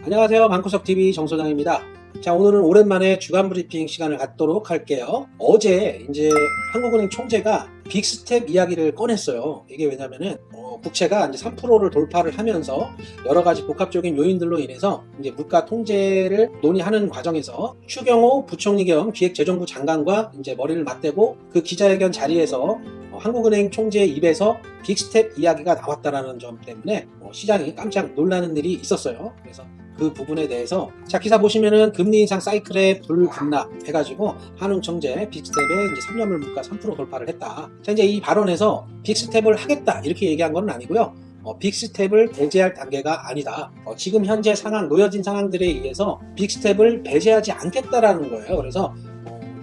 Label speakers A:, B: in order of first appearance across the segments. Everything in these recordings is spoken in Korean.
A: 안녕하세요. 방구석TV 정소장입니다. 자, 오늘은 오랜만에 주간 브리핑 시간을 갖도록 할게요. 어제 이제 한국은행 총재가 빅스텝 이야기를 꺼냈어요. 이게 왜냐면은 국채가 이제 3%를 돌파를 하면서 여러 가지 복합적인 요인들로 인해서 이제 물가 통제를 논의하는 과정에서 추경호 부총리 겸 기획재정부 장관과 이제 머리를 맞대고 그 기자회견 자리에서 한국은행 총재 입에서 빅스텝 이야기가 나왔다라는 점 때문에 시장이 깜짝 놀라는 일이 있었어요. 그래서 그 부분에 대해서 자, 기사 보시면은 금리 인상 사이클에 불급락 해가지고 한웅 총재 빅스텝에 이제 3년물 물가 3% 돌파를 했다. 자, 이제 이 발언에서 빅스텝을 하겠다 이렇게 얘기한 건 아니고요. 빅스텝을 배제할 단계가 아니다. 지금 현재 상황, 놓여진 상황들에 의해서 빅스텝을 배제하지 않겠다라는 거예요. 그래서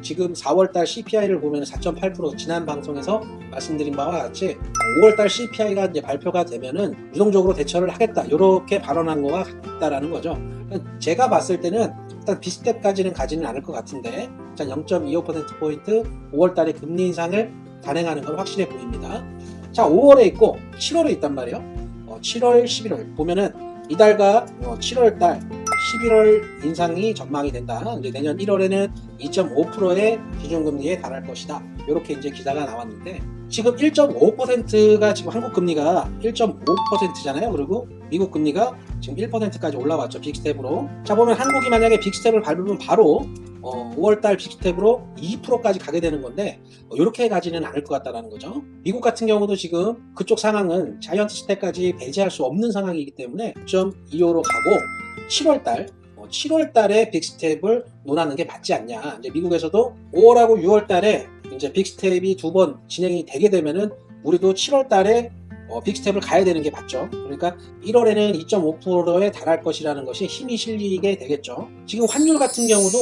A: 지금 4월달 CPI를 보면 4.8% 지난 방송에서 말씀드린 바와 같이 5월달 CPI가 이제 발표가 되면은 유동적으로 대처를 하겠다 이렇게 발언한 거와 같다라는 거죠. 제가 봤을 때는 일단 빅스텝까지는 가지는 않을 것 같은데 0.25%포인트 5월달에 금리 인상을 단행하는 건 확실해 보입니다. 자, 5월에 있고 7월에 있단 말이에요. 7월, 11월 보면은 이달과 7월달 11월 인상이 전망이 된다. 이제 내년 1월에는 2.5%의 기준금리에 달할 것이다. 이렇게 이제 기사가 나왔는데 지금 1.5%가 지금 한국 금리가 1.5%잖아요. 그리고 미국 금리가 지금 1%까지 올라왔죠. 빅스텝으로. 자, 보면 한국이 만약에 빅스텝을 밟으면 바로 5월달 빅스텝으로 2%까지 가게 되는 건데 이렇게 가지는 않을 것 같다는 거죠. 미국 같은 경우도 지금 그쪽 상황은 자이언트 스텝까지 배제할 수 없는 상황이기 때문에 0.25로 가고 7월달에 빅스텝을 논하는 게 맞지 않냐. 이제 미국에서도 5월하고 6월달에 이제 빅스텝이 두 번 진행이 되게 되면은 우리도 7월달에 빅스텝을 가야 되는 게 맞죠. 그러니까 1월에는 2.5%에 달할 것이라는 것이 힘이 실리게 되겠죠. 지금 환율 같은 경우도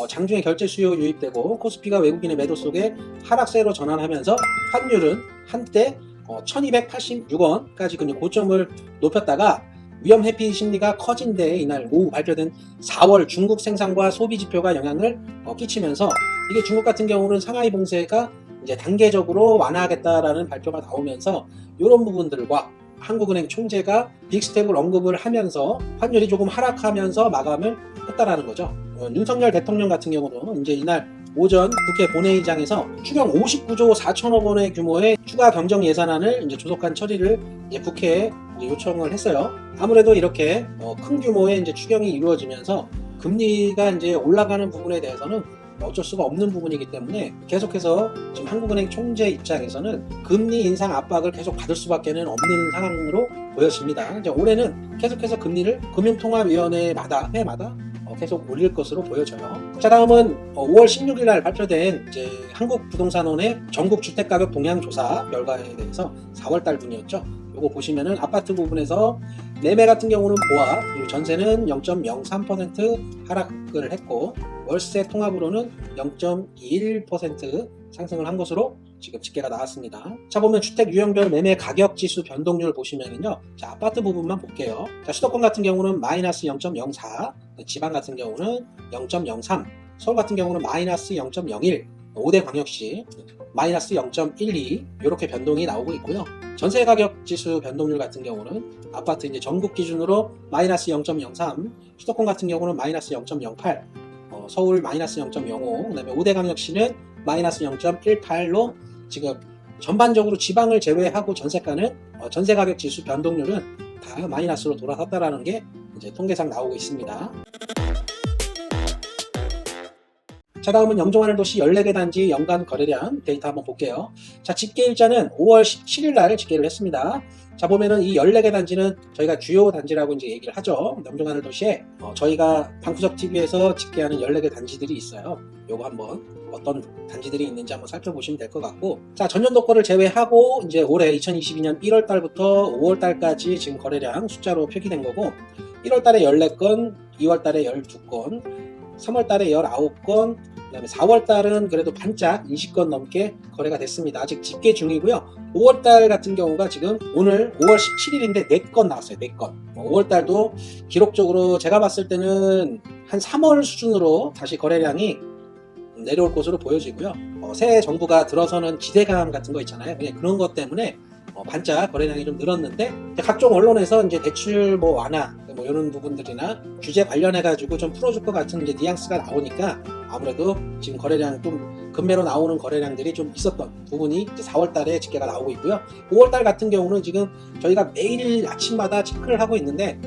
A: 장중에 결제 수요 유입되고 코스피가 외국인의 매도 속에 하락세로 전환하면서 환율은 한때 1286원까지 고점을 높였다가 위험 회피 심리가 커진 데에 이날 오후 발표된 4월 중국 생산과 소비 지표가 영향을 끼치면서 이게 중국 같은 경우는 상하이 봉쇄가 이제 단계적으로 완화하겠다라는 발표가 나오면서 이런 부분들과 한국은행 총재가 빅스텝을 언급을 하면서 환율이 조금 하락하면서 마감을 했다라는 거죠. 윤석열 대통령 같은 경우도 이제 이날 오전 국회 본회의장에서 추경 59조 4천억 원의 규모의 추가 경정 예산안을 이제 조속한 처리를 이제 국회에 이제 요청을 했어요. 아무래도 이렇게 큰 규모의 이제 추경이 이루어지면서 금리가 이제 올라가는 부분에 대해서는 어쩔 수가 없는 부분이기 때문에 계속해서 지금 한국은행 총재 입장에서는 금리 인상 압박을 계속 받을 수밖에는 없는 상황으로 보여집니다. 이제 올해는 계속해서 금리를 금융통화위원회마다 해마다 계속 올릴 것으로 보여져요. 자, 다음은 5월 16일 날 발표된 이제 한국부동산원의 전국 주택가격 동향 조사 결과에 대해서 4월 달 분이었죠. 요거 보시면은 아파트 부분에서 매매 같은 경우는 보합, 그리고 전세는 0.03% 하락을 했고 월세 통합으로는 0.21% 상승을 한 것으로 지금 집계가 나왔습니다. 자, 보면 주택 유형별 매매 가격 지수 변동률 보시면은요. 자, 아파트 부분만 볼게요. 자, 수도권 같은 경우는 마이너스 0.04, 지방 같은 경우는 0.03, 서울 같은 경우는 마이너스 0.01, 5대 광역시 마이너스 0.12 이렇게 변동이 나오고 있고요. 전세 가격 지수 변동률 같은 경우는 아파트 이제 전국 기준으로 마이너스 0.03, 수도권 같은 경우는 마이너스 0.08, 서울 마이너스 0.05, 그다음에 5대 광역시는 마이너스 0.18로 지금 전반적으로 지방을 제외하고 전세가는 전세 가격 지수 변동률은 다 마이너스로 돌아섰다라는 게 이제 통계상 나오고 있습니다. 자, 다음은 영종하늘 도시 14개 단지 연간 거래량 데이터 한번 볼게요. 자, 집계일자는 5월 17일 날 집계를 했습니다. 자, 보면은 이 14개 단지는 저희가 주요 단지라고 이제 얘기를 하죠. 영종하늘 도시에 저희가 방구석TV에서 집계하는 14개 단지들이 있어요. 요거 한번 어떤 단지들이 있는지 한번 살펴보시면 될 것 같고, 자, 전년도 거를 제외하고 이제 올해 2022년 1월 달부터 5월 달까지 지금 거래량 숫자로 표기된 거고, 1월 달에 14건, 2월 달에 12건, 3월 달에 19건, 그 다음에 4월 달은 그래도 반짝 20건 넘게 거래가 됐습니다. 아직 집계 중이고요. 5월 달 같은 경우가 지금 오늘 5월 17일인데 4건 나왔어요. 4건. 5월 달도 기록적으로 제가 봤을 때는 한 3월 수준으로 다시 거래량이 내려올 것으로 보여지고요. 새 정부가 들어서는 기대감 같은 거 있잖아요. 그냥 그런 것 때문에 반짝 거래량이 좀 늘었는데 각종 언론에서 이제 대출 뭐 완화 뭐 이런 부분들이나 규제 관련해 가지고 좀 풀어줄 것 같은 이제 뉘앙스가 나오니까 아무래도 지금 거래량 좀 금매로 나오는 거래량들이 좀 있었던 부분이 이제 4월달에 집계가 나오고 있고요. 5월달 같은 경우는 지금 저희가 매일 아침마다 체크를 하고 있는데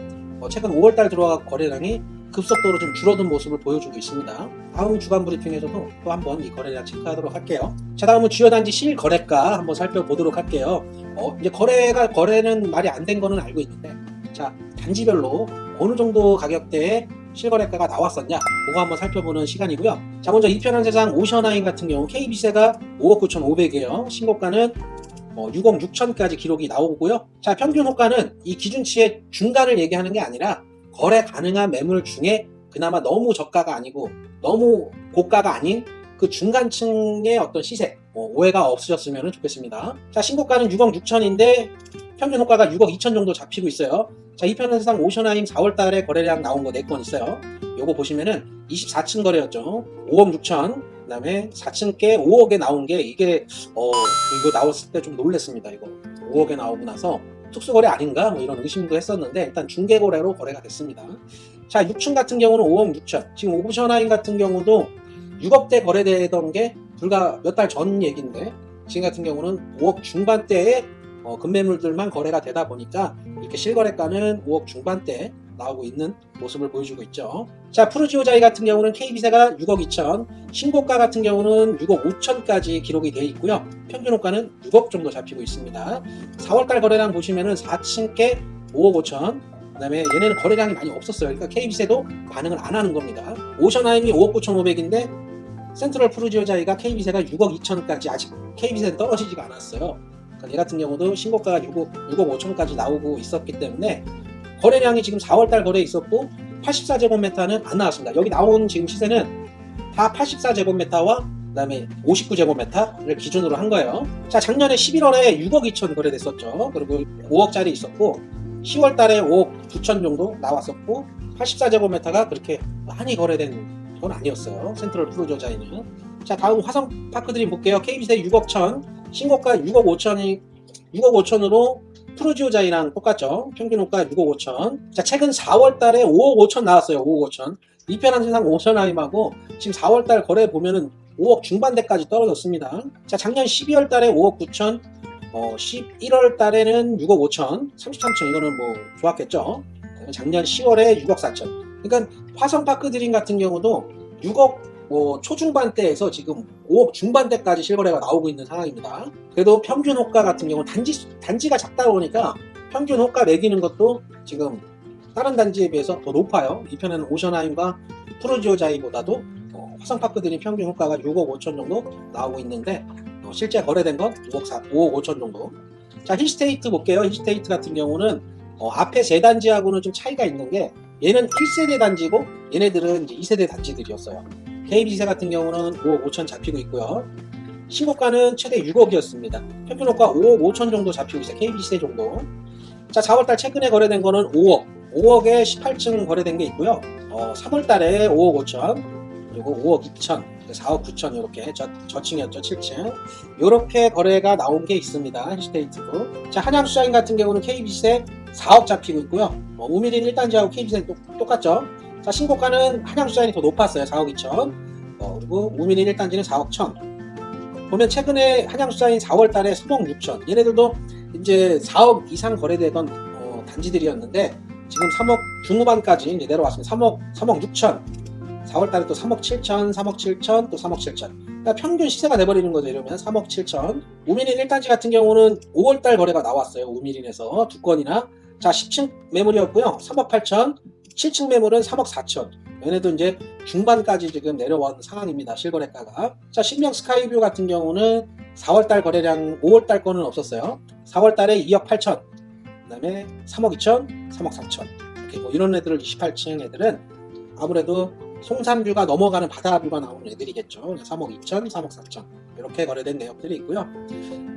A: 최근 5월달 들어간 거래량이 급속도로 좀 줄어든 모습을 보여주고 있습니다. 다음 주간 브리핑에서도 또 한번 이 거래량 체크하도록 할게요. 자, 다음은 주요 단지 실거래가 한번 살펴보도록 할게요. 이제 거래는 말이 안 된 거는 알고 있는데, 자, 단지별로 어느 정도 가격대에 실거래가가 나왔었냐, 그거 한번 살펴보는 시간이고요. 자, 먼저 이편한 세상 오션하인 같은 경우 KB세가 5억 9,500이에요. 신고가는 6억 6천까지 기록이 나오고요. 자, 평균 호가는 이 기준치의 중간을 얘기하는 게 아니라 거래 가능한 매물 중에 그나마 너무 저가가 아니고 너무 고가가 아닌 그 중간층의 어떤 시세, 오해가 없으셨으면 좋겠습니다. 자, 신고가는 6억 6천인데 평균 호가가 6억 2천 정도 잡히고 있어요. 자, 이편한 세상 오션하임 4월달에 거래량 나온 거 4건 있어요. 요거 보시면은 24층 거래였죠. 5억 6천, 그 다음에 4층께 5억에 나온 게 이게 이거 나왔을 때 좀 놀랬습니다. 이거 5억에 나오고 나서 특수거래 아닌가 뭐 이런 의심도 했었는데 일단 중개거래로 거래가 됐습니다. 자, 6층 같은 경우는 5억 6천, 지금 오션하임 같은 경우도 6억대 거래되던 게 불과 몇 달 전 얘기인데 지금 같은 경우는 5억 중반대에 급매물들만 거래가 되다 보니까 이렇게 실거래가는 5억 중반대 나오고 있는 모습을 보여주고 있죠. 자, 푸르지오자이 같은 경우는 KB세가 6억 2천, 신고가 같은 경우는 6억 5천까지 기록이 되어 있고요. 평균 호가는 6억 정도 잡히고 있습니다. 4월달 거래량 보시면은 4층께 5억 5천, 그 다음에 얘네는 거래량이 많이 없었어요. 그러니까 KB세도 반응을 안 하는 겁니다. 오션하임이 5억 9,500인데 센트럴 푸르지오자이가 KB세가 6억 2천까지 아직 KB세는 떨어지지가 않았어요. 그러니까 얘 같은 경우도 신고가가 6억 5천까지 나오고 있었기 때문에 거래량이 지금 4월달 거래에 있었고 84제곱미터는 안 나왔습니다. 여기 나온 지금 시세는 다 84제곱미터와 그 다음에 59제곱미터를 기준으로 한 거예요. 자, 작년에 11월에 6억 2천 거래됐었죠. 그리고 5억짜리 있었고 10월달에 5억 9천 정도 나왔었고 84제곱미터가 그렇게 많이 거래된 건 아니었어요. 센트럴 푸르지오자이는. 자, 다음 화성파크드림 볼게요. KB세 6억 천, 신고가 6억 5천으로 푸르지오자이랑 똑같죠. 평균 호가 6억 5천. 자, 최근 4월달에 5억 5천 나왔어요. 5억 5천. 이편한 세상 오션하임하고 지금 4월달 거래 보면은 5억 중반대까지 떨어졌습니다. 자, 작년 12월달에 5억 9천, 11월달에는 6억 5천, 33층 이거는 뭐 좋았겠죠. 작년 10월에 6억 4천. 그러니까 화성파크드림 같은 경우도 6억 초중반대에서 지금 5억 중반대까지 실거래가 나오고 있는 상황입니다. 그래도 평균 호가 같은 경우는 단지가 작다 보니까 평균 호가 매기는 것도 지금 다른 단지에 비해서 더 높아요. 이 편에는 오션하임과 푸르지오자이보다도 화성파크드림 평균 호가가 6억 5천 정도 나오고 있는데 실제 거래된 건 5억 5천 정도. 자, 힐스테이트 볼게요. 힐스테이트 같은 경우는 앞에 세 단지하고는 좀 차이가 있는 게 얘는 1세대 단지고 얘네들은 이제 2세대 단지들이었어요. KB세 같은 경우는 5억 5천 잡히고 있고요. 신고가는 최대 6억이었습니다. 평균 호가 5억 5천 정도 잡히고 있어요. KB세 정도. 자, 4월달 최근에 거래된 거는 5억에 18층 거래된 게 있고요. 3월달에 5억 5천, 그리고 5억 2천, 4억 9천 이렇게 저층이었죠. 7층. 이렇게 거래가 나온 게 있습니다. 힐스테이트도. 자, 한양수자인 같은 경우는 KB세 4억 잡히고 있고요. 우미린 1단지하고 KB세는 똑같죠. 자, 신고가는 한양수자인이 더 높았어요. 4억 2천. 그리고 우미린 1단지는 4억 1천. 보면 최근에 한양수자인 4월달에 3억 6천. 얘네들도 이제 4억 이상 거래되던 단지들이었는데 지금 3억 중후반까지 이제 내려왔습니다. 3억 6천. 4월달에 또 3억 7천, 3억 7천, 또 3억 7천. 그러니까 평균 시세가 돼버리는 거죠. 이러면 3억 7천. 우미린 1단지 같은 경우는 5월달 거래가 나왔어요. 우미린에서 두 건이나. 자, 10층 매물이었고요. 3억 8천. 7층 매물은 3억 4천. 얘네도 이제 중반까지 지금 내려온 상황입니다. 실거래가가. 자, 신명 스카이뷰 같은 경우는 4월달 거래량 5월달 거는 없었어요. 4월달에 2억 8천. 그 다음에 3억 2천, 3억 4천. 이렇게 뭐 이런 애들을 28층 애들은 아무래도 송산뷰가 넘어가는 바다뷰가 나오는 애들이겠죠. 3억 2천, 3억 4천. 이렇게 거래된 내역들이 있고요.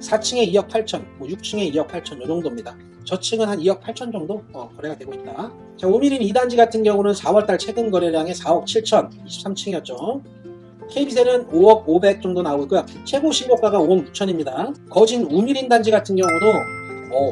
A: 4층에 2억 8천, 6층에 2억 8천 이 정도입니다. 저층은 한 2억 8천 정도 거래가 되고 있다. 자, 우미린 2단지 같은 경우는 4월달 최근 거래량이 4억 7천, 23층이었죠. KB세는 5억 500 정도 나오고 있고요. 최고 신고가가 5억 6천입니다. 거진 우미린 단지 같은 경우도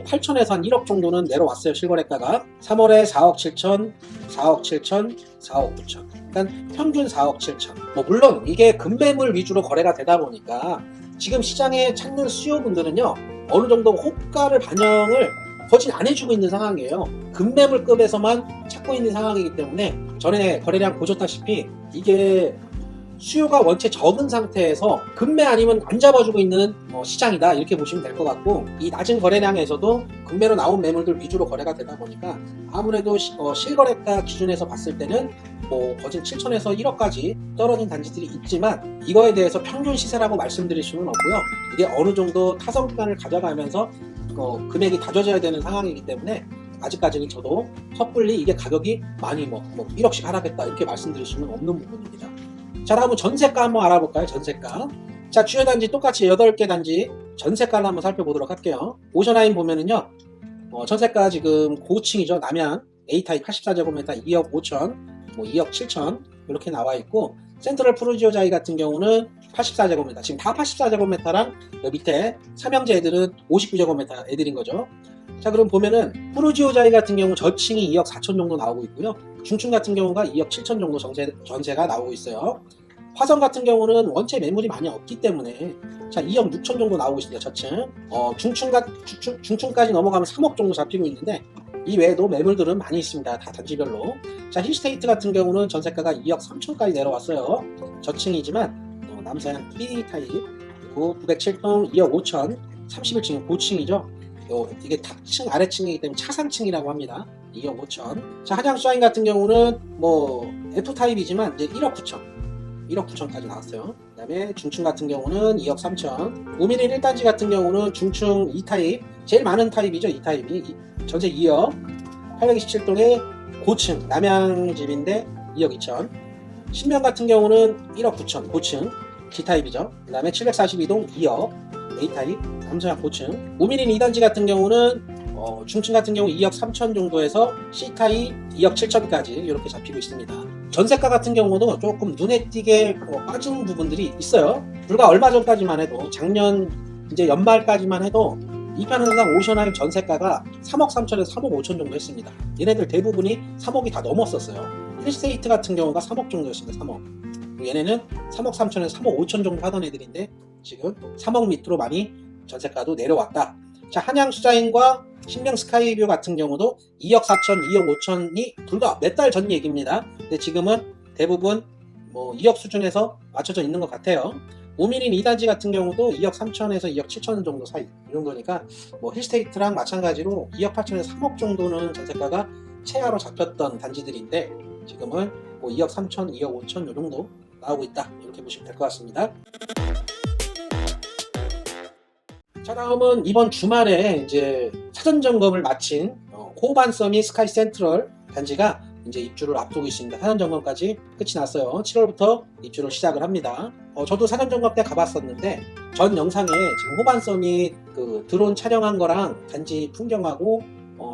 A: 8천에서 한 1억 정도는 내려왔어요. 실거래가가 3월에 4억 7천, 4억 7천, 4억 9천. 그러니까 평균 4억 7천. 물론 이게 금매물 위주로 거래가 되다 보니까 지금 시장에 찾는 수요분들은요, 어느 정도 호가를 반영을 거진 안 해주고 있는 상황이에요. 금매물급에서만 찾고 있는 상황이기 때문에 전에 거래량 보셨다시피 이게 수요가 원체 적은 상태에서 금매 아니면 안 잡아주고 있는 시장이다, 이렇게 보시면 될 것 같고, 이 낮은 거래량에서도 금매로 나온 매물들 위주로 거래가 되다 보니까 아무래도 실거래가 기준에서 봤을 때는 거진 7천에서 1억까지 떨어진 단지들이 있지만, 이거에 대해서 평균 시세라고 말씀드릴 수는 없고요. 이게 어느 정도 타성 기간을 가져가면서 금액이 다져져야 되는 상황이기 때문에 아직까지는 저도 섣불리 이게 가격이 많이 1억씩 하락했다 이렇게 말씀드릴 수는 없는 부분입니다. 자, 다음은 전세가 한번 알아볼까요? 전세가. 자, 주요 단지 똑같이 8개 단지 전세가를 한번 살펴보도록 할게요. 오션하임 보면은요, 전세가 지금 고층이죠. 남양 A타입 84제곱미터 2억 5천, 2억 7천 이렇게 나와 있고, 센트럴 푸르지오자이 같은 경우는 84제곱미터, 지금 다 84제곱미터랑 밑에 삼형제 애들은 59제곱미터 애들인 거죠. 자, 그럼 보면은 푸르지오자이 같은 경우 저층이 2억 4천 정도 나오고 있고요. 중층 같은 경우가 2억 7천 정도 전세가 나오고 있어요. 화성 같은 경우는 원체 매물이 많이 없기 때문에 2억 6천 정도 나오고 있습니다. 저층. 중층까지 넘어가면 3억 정도 잡히고 있는데, 이 외에도 매물들은 많이 있습니다. 다 단지별로. 자, 힐스테이트 같은 경우는 전세가가 2억 3천까지 내려왔어요. 저층이지만 남서양 B타입, 그리고 907동 2억 5천, 31층 고층이죠. 이게 탑층 아래층이기 때문에 차상층이라고 합니다. 2억 5천. 자, 한양수아인 같은 경우는 F타입이지만 이제 1억 9천, 1억 9천까지 나왔어요. 그 다음에 중층 같은 경우는 2억 3천. 우미린 1단지 같은 경우는 중층 2타입, 제일 많은 타입이죠. 2타입이 전세 2억. 827동의 고층 남양집인데 2억 2천. 신명 같은 경우는 1억 9천 고층 G타입이죠. 그 다음에 742동 2억 A타입 남서양 고층. 우미린 2단지 같은 경우는 중층 같은 경우 2억 3천 정도에서 C타입 2억 7천까지 이렇게 잡히고 있습니다. 전세가 같은 경우도 조금 눈에 띄게 빠진 부분들이 있어요. 불과 얼마 전까지만 해도, 작년 이제 연말까지만 해도 이편현상 오션하임 전세가가 3억 3천에서 3억 5천 정도 했습니다. 얘네들 대부분이 3억이 다 넘었었어요. 힐스테이트 같은 경우가 3억 정도였습니다. 3억. 얘네는 3억 3천에서 3억 5천 정도 하던 애들인데 지금 3억 밑으로 많이 전세가도 내려왔다. 자, 한양수자인과 신명 스카이뷰 같은 경우도 2억 4천, 2억 5천이 불과 몇 달 전 얘기입니다. 근데 지금은 대부분 2억 수준에서 맞춰져 있는 것 같아요. 우미린 2단지 같은 경우도 2억 3천에서 2억 7천 정도 사이, 이 정도니까 힐스테이트랑 마찬가지로 2억 8천에서 3억 정도는 전세가가 최하로 잡혔던 단지들인데, 지금은 2억 3천, 2억 5천 이 정도 나오고 있다, 이렇게 보시면 될 것 같습니다. 자, 다음은 이번 주말에 이제 사전 점검을 마친 호반서미 스카이 센트럴 단지가 이제 입주를 앞두고 있습니다. 사전 점검까지 끝이 났어요. 7월부터 입주를 시작을 합니다. 저도 사전 점검 때 가봤었는데, 전 영상에 지금 호반서미 그 드론 촬영한 거랑 단지 풍경하고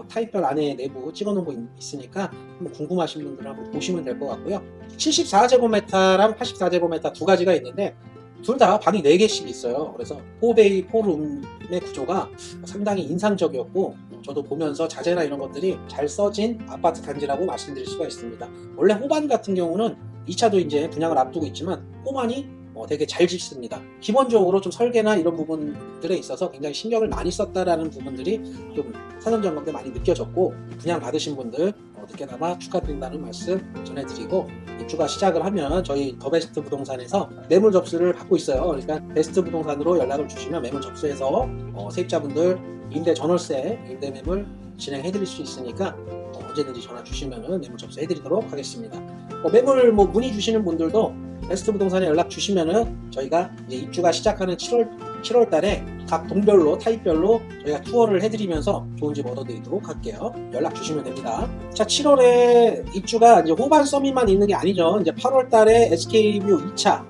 A: 타입별 안에 내부 찍어놓은 거 있으니까 한번 궁금하신 분들 한번 보시면 될 것 같고요. 74제곱미터랑 84제곱미터 두 가지가 있는데, 둘 다 방이 4개씩 있어요. 그래서 4베이 4룸의 구조가 상당히 인상적이었고, 저도 보면서 자재나 이런 것들이 잘 써진 아파트 단지라고 말씀드릴 수가 있습니다. 원래 호반 같은 경우는 2차도 이제 분양을 앞두고 있지만 호반이 되게 잘 짓습니다. 기본적으로 좀 설계나 이런 부분들에 있어서 굉장히 신경을 많이 썼다라는 부분들이 좀 사전 점검 때 많이 느껴졌고, 분양 받으신 분들 늦게나마 축하드린다는 말씀 전해드리고, 입주가 시작을 하면 저희 더베스트 부동산에서 매물 접수를 받고 있어요. 그러니까 베스트 부동산으로 연락을 주시면 매물 접수해서 세입자분들 임대 전월세, 임대 매물 진행해드릴 수 있으니까 언제든지 전화 주시면 매물 접수해드리도록 하겠습니다. 매물 문의 주시는 분들도 베스트 부동산에 연락 주시면은 저희가 이제 입주가 시작하는 7월 달에 각 동별로, 타입별로 저희가 투어를 해드리면서 좋은 집 얻어드리도록 할게요. 연락 주시면 됩니다. 자, 7월에 입주가 이제 호반 서밋만 있는 게 아니죠. 이제 8월 달에 SK뷰 2차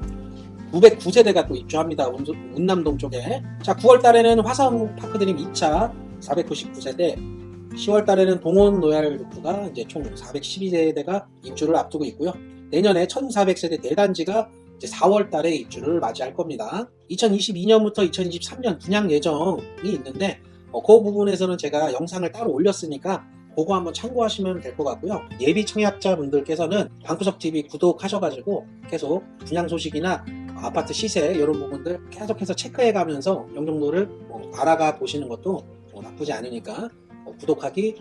A: 909세대가 또 입주합니다. 운남동 쪽에. 자, 9월 달에는 화성 파크드림 2차 499세대, 10월 달에는 동원 로얄 루프가 이제 총 412세대가 입주를 앞두고 있고요. 내년에 1400세대 대단지가 이제 4월 달에 입주를 맞이할 겁니다. 2022년부터 2023년 분양 예정이 있는데 그 부분에서는 제가 영상을 따로 올렸으니까 그거 한번 참고하시면 될 것 같고요. 예비 청약자분들께서는 방구석TV 구독하셔가지고 계속 분양 소식이나 아파트 시세 이런 부분들 계속해서 체크해가면서 영종도를 알아가 보시는 것도 나쁘지 않으니까 구독하기,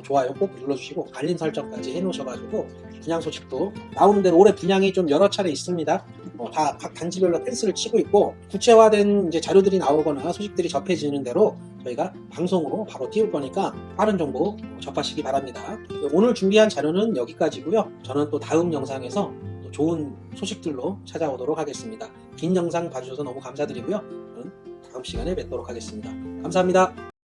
A: 좋아요 꼭 눌러주시고 알림 설정까지 해놓으셔가지고 분양 소식도 나오는 대로 올해 분양이 좀 여러 차례 있습니다. 다 각 단지별로 펜스를 치고 있고 구체화된 이제 자료들이 나오거나 소식들이 접해지는 대로 저희가 방송으로 바로 띄울 거니까 빠른 정보 접하시기 바랍니다. 오늘 준비한 자료는 여기까지고요. 저는 또 다음 영상에서 또 좋은 소식들로 찾아오도록 하겠습니다. 긴 영상 봐주셔서 너무 감사드리고요. 저는 다음 시간에 뵙도록 하겠습니다. 감사합니다.